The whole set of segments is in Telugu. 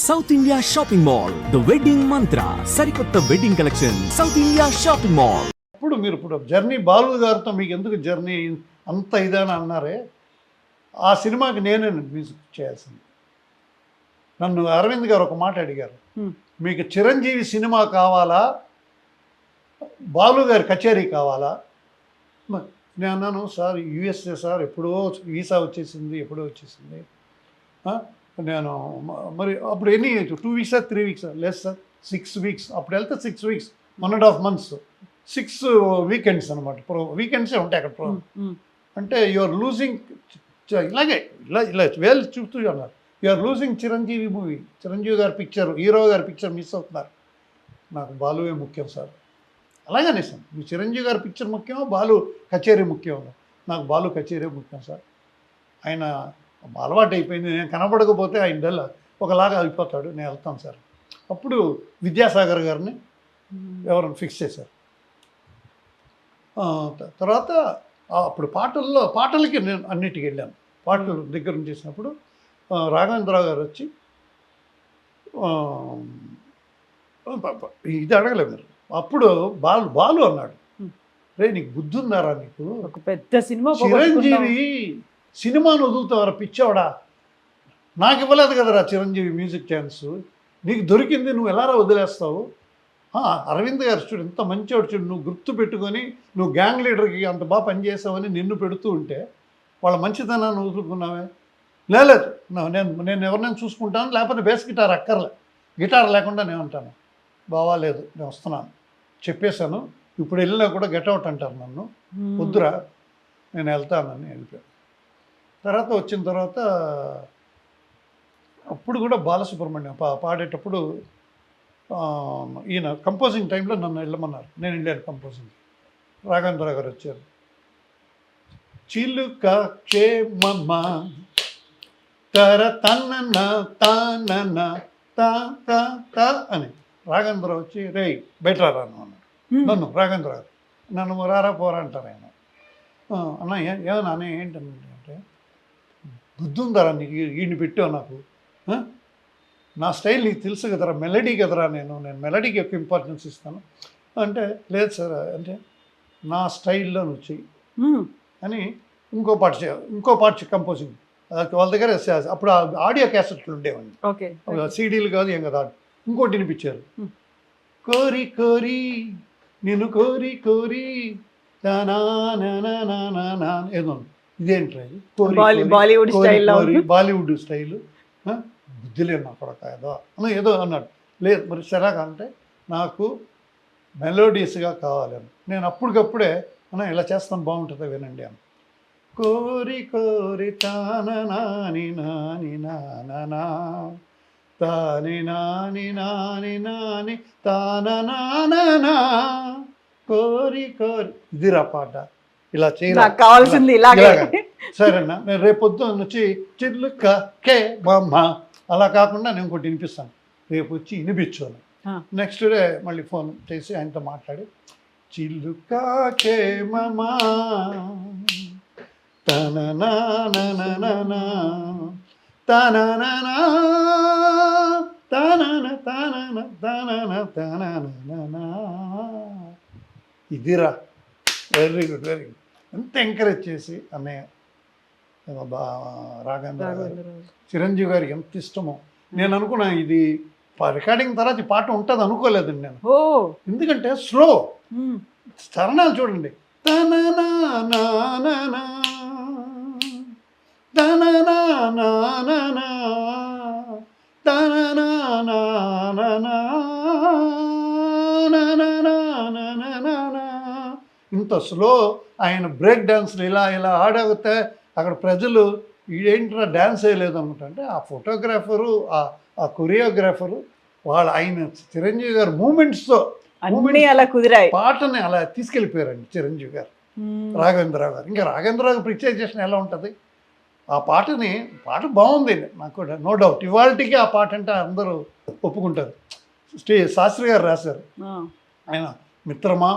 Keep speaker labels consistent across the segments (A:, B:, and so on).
A: South India shopping mall the wedding మంత్ర సరికొత్త wedding collection south India shopping mall.
B: ఇప్పుడు జర్నీ బాలు గారితో మీకు ఎందుకు జర్నీ అంత ఇదని అన్నారే, ఆ సినిమాకి నేనే మ్యూజిక్ చేయాల్సింది. నన్ను అరవింద్ గారు ఒక మాట అడిగారు, మీకు చిరంజీవి సినిమా కావాలా బాలు గారి కచేరీ కావాలా? నేను అన్నాను, సార్ యూఎస్ఏ సార్ ఎప్పుడో వీసా వచ్చేసింది, ఎప్పుడో వచ్చేసింది. నేను మరి అప్పుడు ఎన్ని 2 వీక్స్ 3 వీక్స్ లేదు సార్, 6 వీక్స్. అప్పుడు వెళ్తే 6 వీక్స్ 1.5 months, 6 వీకెండ్స్ అనమాట. వీకెండ్సే ఉంటాయి అక్కడ. అంటే యూఆర్ లూజింగ్, ఇలాగే ఇలా వేలు చూస్తూ అన్నారు, you're losing Chiranjeevi movie, Chiranjeevi గారి పిక్చర్, హీరో గారి పిక్చర్ మిస్ అవుతున్నారు. నాకు బాలువే ముఖ్యం సార్. అలాగనే సార్, మీ చిరంజీవి గారి పిక్చర్ ముఖ్యమో బాలు కచేరీ ముఖ్యం? నాకు బాలు కచేరీ ముఖ్యం సార్. ఆయన అలవాటు అయిపోయింది, నేను కనపడకపోతే ఆయన ఒకలాగా అయిపోతాడు, నేను వెళ్తాను సార్. అప్పుడు విద్యాసాగర్ గారిని ఎవరైనా ఫిక్స్ చేశారు. తర్వాత అప్పుడు పాటలకి నేను అన్నిటికి వెళ్ళాను. పాటలు దగ్గర నుంచి చేసినప్పుడు రాఘవేంద్రరావు గారు వచ్చి ఇది అడగలేదు మీరు. అప్పుడు బాలు అన్నాడు, రే నీకు బుద్ధి ఉందారా, నీకు
C: ఒక పెద్ద సినిమా
B: చిరంజీవి సినిమాను వదులుతావరా పిచ్చోడా, నాకు ఇవ్వలేదు కదరా చిరంజీవి మ్యూజిక్ ఛాన్స్, నీకు దొరికింది నువ్వు ఎలారా వదిలేస్తావు? అరవింద్ గారు చూడు ఎంత మంచివాడు చూడు, నువ్వు గుర్తు పెట్టుకొని నువ్వు గ్యాంగ్ లీడర్కి అంత బాగా పనిచేసావని నిన్ను పెడుతూ ఉంటే వాళ్ళ మంచితనాన్ని వదులుకున్నావే. లేదు, నేను ఎవరినైనా చూసుకుంటాను, లేకపోతే బేస్ గిటార్ అక్కర్లే, గిటార్ లేకుండా నేను ఉంటాను. బావాలేదు, నేను వస్తున్నాను చెప్పేశాను. ఇప్పుడు వెళ్ళినా కూడా గెట్అవుట్ అంటారు నన్ను, వద్దురా నేను వెళ్తానని వెళ్ళిపోయాను. తర్వాత వచ్చిన తర్వాత అప్పుడు కూడా బాలసుబ్రహ్మణ్యం పాడేటప్పుడు ఈయన కంపోజింగ్ టైంలో నన్ను వెళ్ళమన్నారు, నేను వెళ్ళాను కంపోజింగ్. రాఘవేంద్ర గారు వచ్చారు, చిలుక క్షేమమ్మ తర తన్న తానన్న తా అని రాఘవేంద్ర వచ్చి రే బయట రాను అన్నాడు. నన్ను రాఘవేంద్ర గారు నన్ను రారా పోరా అంటారు ఆయన. అన్న ఏమన్నా అనే ఏంటంటే, బుద్ధి ఉందరా నీకు, వీడిని పెట్టావు నాకు, నా స్టైల్ నీకు తెలుసు కదరా, మెలడీ కదరా, నేను మెలడీకి ఎక్కువ ఇంపార్టెన్స్ ఇస్తాను అంటే, లేదు సార్ అంటే నా స్టైల్లో నువ్వు చెయ్యి అని ఇంకో పాట కంపోజింగ్ వాళ్ళ దగ్గర. అప్పుడు ఆడియో క్యాసెట్లు ఉండేవండి, సీడీలు కాదు ఏం కదా. ఇంకోటి వినిపించారు, కోరి కోరి నేను కోరి కోరి ఏదో, ఇదేంటి బాలీవుడ్ స్టైలు, బుద్ధి లేదు నా కొడక ఏదో అన్నాడు. లేదు మరి సరేగా అంటే నాకు మెలోడియస్గా కావాలని నేను అప్పటికప్పుడే అన్న ఇలా చేస్తాను బాగుంటుందా వినండి అని. కోరి కోరి తాని నాని నానా తాని నాని నాని నాని తానా కోరి కోరి, ఇదిరా పాట, ఇలా
C: కావాల్సింది
B: సరేనా. నేను రేపొద్దున వచ్చి చిల్లుక కే బొమ్మ అలా కాకుండా నేను ఇంకోటి వినిపిస్తాను, రేపు వచ్చి వినిపించాను. నెక్స్ట్ డే మళ్ళీ ఫోన్ చేసి ఆయనతో మాట్లాడి, చిల్లుక కే మమా తననా తననా తనన తనన తనన తనన, ఇదిరా. Very good, very good. ఎంత ఎంకరేజ్ చేసి అన్నయ్య రాఘవేంద్ర గారు చిరంజీవి గారికి ఎంత ఇష్టమో. నేను అనుకున్నా ఇది రికార్డింగ్ తర్వాత ఈ పాట ఉంటుంది అనుకోలేదండి నేను, ఎందుకంటే స్లో చరణాలు చూడండి, తననా నానా తననా నానా తననా నానా ఇంత స్లో. ఆయన బ్రేక్ డాన్స్లు ఇలా ఇలా ఆడగితే అక్కడ ప్రజలు ఏంట్రా డ్యాన్స్ వేయలేదు అనుకుంటా. అంటే ఆ ఫోటోగ్రాఫరు ఆ కొరియోగ్రాఫరు ఆయన చిరంజీవి గారు మూమెంట్స్తో
C: అలా కుదిరాయి,
B: పాటని అలా తీసుకెళ్ళిపోయారండి చిరంజీవి గారు, రాఘవేంద్రరావు గారు. ఇంకా రాఘవేంద్రరావు పిక్చరైజేషన్ ఎలా ఉంటుంది ఆ పాట బాగుంది నాకు కూడా, నో డౌట్. ఇవాళకి ఆ పాట అంటే అందరూ ఒప్పుకుంటారు. శాస్త్రి గారు రాశారు, ఆయన మిత్రమా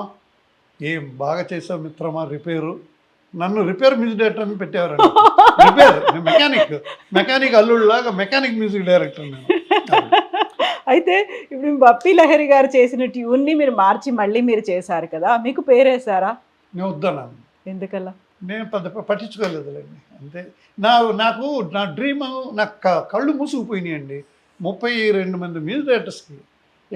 B: ఏం బాగా చేసావు మిత్రమా, రిపేరు, నన్ను రిపేర్ మ్యూజిక్ డైరెక్టర్ అని పెట్టేవారండి. రిపేర్ మెకానిక్ అల్లుళ్ళలాగా మెకానిక్ మ్యూజిక్ డైరెక్టర్ నేను.
C: అయితే ఇప్పుడు బప్పీ లహరి గారు చేసిన ట్యూన్ ని మీరు మార్చి మళ్ళీ మీరు చేశారు కదా, మీకు పేరేసారా?
B: నేను వద్దన్నాను.
C: ఎందుకలా?
B: నేను పెద్ద పట్టించుకోలేదులేండి అంతే. నాకు నా డ్రీమ్ నాకు కళ్ళు మూసుకుపోయినాయండి. 32 మంది మ్యూజిక్ డైరెక్టర్స్కి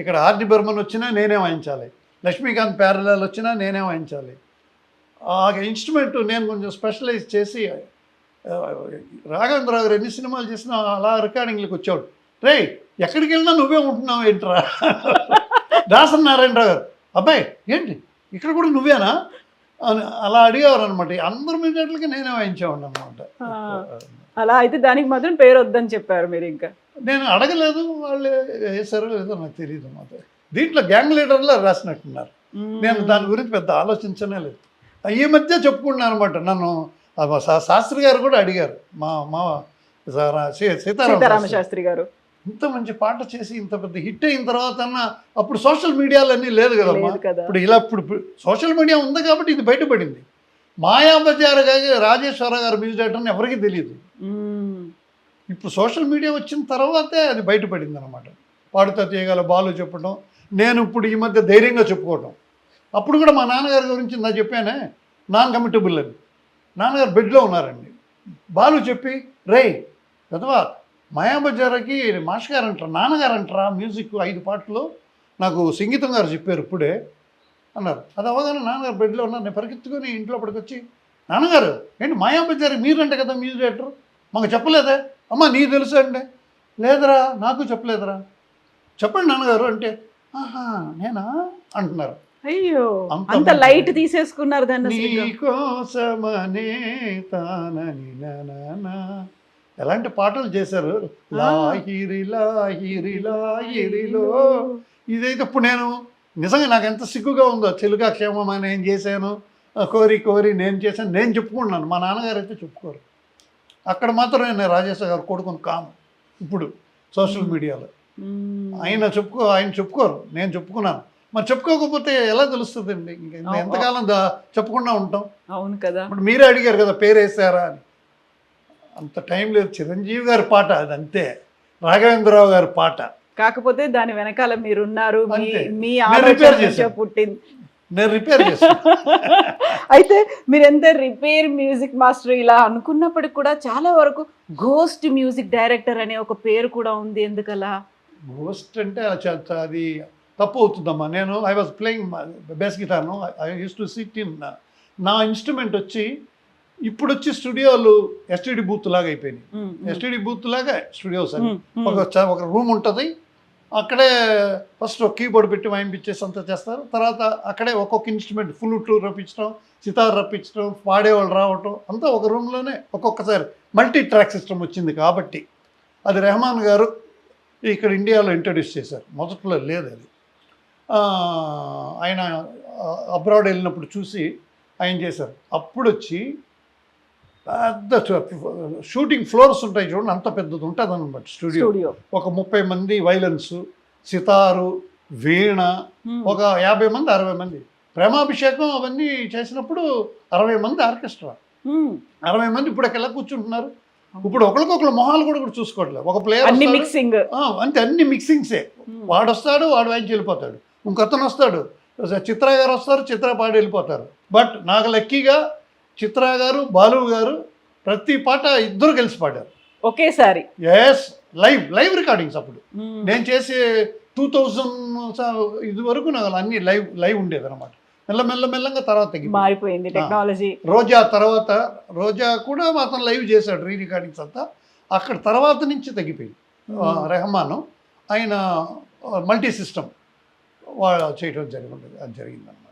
B: ఇక్కడ ఆర్డి బర్మన్ వచ్చినా నేనే వాయించాలి, లక్ష్మీకాంత్ ప్యారలాల్ వచ్చినా నేనే వాయించాలి. ఆ ఇన్స్ట్రుమెంట్ నేను కొంచెం స్పెషలైజ్ చేసి రాఘవేంద్రరావు గారు ఎన్ని సినిమాలు చేసినా అలా రికార్డింగ్లకు వచ్చేవాడు. రే ఎక్కడికి వెళ్ళినా నువ్వే ఉంటున్నావు ఏంట్రా దాసరి నారాయణరావు గారు, అబ్బాయి ఏంటి ఇక్కడ కూడా నువ్వేనా అని అలా అడిగేవారు అనమాట. అందరి మీదట్లకి నేనే వాయించేవాడిని అనమాట.
C: అలా అయితే దానికి మాత్రం పేరు వద్దని చెప్పారు మీరు. ఇంకా
B: నేను అడగలేదు, వాళ్ళు వేసారో లేదో నాకు తెలియదు అన్నమాట. దీంట్లో గ్యాంగ్ లీడర్లో రాసినట్టున్నారు. నేను దాని గురించి పెద్ద ఆలోచించనే లేదు. ఈ మధ్య చెప్పుకున్నాను అనమాట. నన్ను శాస్త్రి గారు కూడా అడిగారు, మా
C: సీతారామ శాస్త్రి గారు,
B: ఇంత మంచి పాట చేసి ఇంత పెద్ద హిట్ అయిన తర్వాత అప్పుడు సోషల్ మీడియాలో అన్నీ లేదు కదమ్మా. ఇప్పుడు సోషల్ మీడియా ఉంది కాబట్టి ఇది బయటపడింది. మాయాబజార్ గారి రాజేశ్వర గారు మ్యూజిక్ డైరెక్టర్ ఎవరికీ తెలియదు. ఇప్పుడు సోషల్ మీడియా వచ్చిన తర్వాతే అది బయటపడింది అనమాట. పాడుతా తీయగల బాలు చెప్పడం, నేను ఇప్పుడు ఈ మధ్య ధైర్యంగా చెప్పుకోవటం. అప్పుడు కూడా మా నాన్నగారి గురించి నా చెప్పానే, నాన్ కమిటబుల్ అని. నాన్నగారు బెడ్లో ఉన్నారండి, బాలు చెప్పి రే కదవా మాయాబజార్కి మాష్ గారు అంటారా నాన్నగారు అంటారా మ్యూజిక్ 5 పాటలు నాకు సంగీతం గారు చెప్పారు ఇప్పుడే అన్నారు. అది అవగానే నాన్నగారు బెడ్లో ఉన్నారు. నేను పరిగెత్తుకొని ఇంట్లో పడికొచ్చి, నాన్నగారు ఏంటి మాయాబజార్ మీరంటే కదా మ్యూజిక్ డైరెక్టర్, మాకు చెప్పలేదే. అమ్మ నీకు తెలుసు అంటే, లేదురా నాకు చెప్పలేదురా, చెప్పండి నాన్నగారు అంటే, ఆహా నేనా అంటున్నారు.
C: అయ్యో అంత లైట్ తీసేసుకున్నారు దాన్ని.
B: నీకోసమనే తానని నానా ఎలాంటి పాటలు చేశారు. లాహిరి లాహిరి లాహిరిలో ఇదైతే ఇప్పుడు నేను నిజంగా నాకు ఎంత సిగ్గుగా ఉందో. తెలుగా క్షేమమా నేను చేశాను, కోరి కోరి నేను చేశాను నేను చెప్పుకుంటున్నాను. మా నాన్నగారు అయితే చెప్పుకోరు. అక్కడ మాత్రం నేను రాజేశ్వర గారు కొడుకుని కాను. ఇప్పుడు సోషల్ మీడియాలో ఆయన చెప్పుకోరు, నేను చెప్పుకున్నాను. మరి చెప్పుకోకపోతే ఎలా తెలుస్తుందండి? ఇంకా ఎంతకాలం చెప్పకుండా ఉంటాం.
C: అవును కదా.
B: ఇప్పుడు మీరే అడిగారు కదా పేరు వేసారా అని. అంత టైం లేదు. చిరంజీవి గారి పాట అది అంతే, రాఘవేంద్రరావు గారి పాట.
C: కాకపోతే దాని వెనకాల మీరున్నారు, మీ పుట్టింది.
B: నేను రిపేర్ చేస్తాను.
C: అయితే మీరు ఎంత రిపేర్ మ్యూజిక్ మాస్టర్ ఇలా అనుకున్నప్పటికి కూడా చాలా వరకు గోస్ట్ మ్యూజిక్ డైరెక్టర్ అనే ఒక పేరు కూడా ఉంది. ఎందుకలా?
B: గోస్ట్ అంటే అది తప్పు అవుతుందమ్మా. నేను ఐ వాజ్ ప్లేయింగ్ బేస్ గిటార్ను. I use to sit in నా ఇన్స్ట్రుమెంట్ వచ్చి ఇప్పుడు వచ్చి స్టూడియోలు ఎస్టీడీ బూత్ లాగా అయిపోయినాయి. ఎస్టీడీ బూత్ లాగా స్టూడియోస్ అని ఒక రూమ్ ఉంటుంది. అక్కడే ఫస్ట్ ఒక కీబోర్డ్ పెట్టి వాయింపించేసి అంతా చేస్తారు. తర్వాత అక్కడే ఒక్కొక్క ఇన్స్ట్రుమెంట్ ఫ్లూట్ రప్పించడం, సితార్ రప్పించడం, పాడేవాళ్ళు రావటం అంతా ఒక రూమ్లోనే. ఒక్కొక్కసారి మల్టీ ట్రాక్ సిస్టమ్ వచ్చింది కాబట్టి అది రెహమాన్ గారు ఇక్కడ ఇండియాలో ఇంట్రడ్యూస్ చేశారు. మొదట్లో లేదు అది. ఆయన అబ్రాడ్ వెళ్ళినప్పుడు చూసి ఆయన చేశారు. అప్పుడు వచ్చి పెద్ద షూటింగ్ ఫ్లోర్స్ ఉంటాయి చూడండి, అంత పెద్దది ఉంటుంది అనమాట స్టూడియో. ఒక 30 మంది వైలన్స్, సితారు, వీణ, ఒక 50 మంది 60 మంది. ప్రేమాభిషేకం అవన్నీ చేసినప్పుడు 60 మంది ఆర్కెస్ట్రా, 60 మంది. ఇప్పుడు ఎలా కూర్చుంటున్నారు? ఇప్పుడు ఒకరికొకరు మొహాలు కూడా చూసుకోవట్లేదు. ఒక ప్లేయర్
C: మిక్సింగ్
B: అంతే, అన్ని మిక్సింగ్సే. వాడు వస్తాడు, వాడు వాయించి వెళ్ళిపోతాడు. ఇంకొతను వస్తాడు, చిత్ర గారు వస్తారు, చిత్ర పాడి వెళ్ళిపోతారు. బట్ నాకు లక్కీగా చిత్ర గారు, బాలు గారు ప్రతి పాట ఇద్దరు కలిసి పాడారు
C: ఒకేసారి.
B: Yes, live recordings. అప్పుడు నేను చేసే 2000 ఇది వరకు నాకు అన్ని లైవ్ ఉండేది అనమాట. మెల్లగా తర్వాత
C: మారిపోయింది టెక్నాలజీ.
B: రోజా తర్వాత, రోజా కూడా అతను లైవ్ చేశాడు రీ రికార్డింగ్స్ అంతా. అక్కడ తర్వాత నుంచి తగ్గిపోయింది. రెహమాన్ ఆయన మల్టీ సిస్టమ్ వాళ్ళు చేయడం జరిగింది. అది జరిగిందన్నమాట.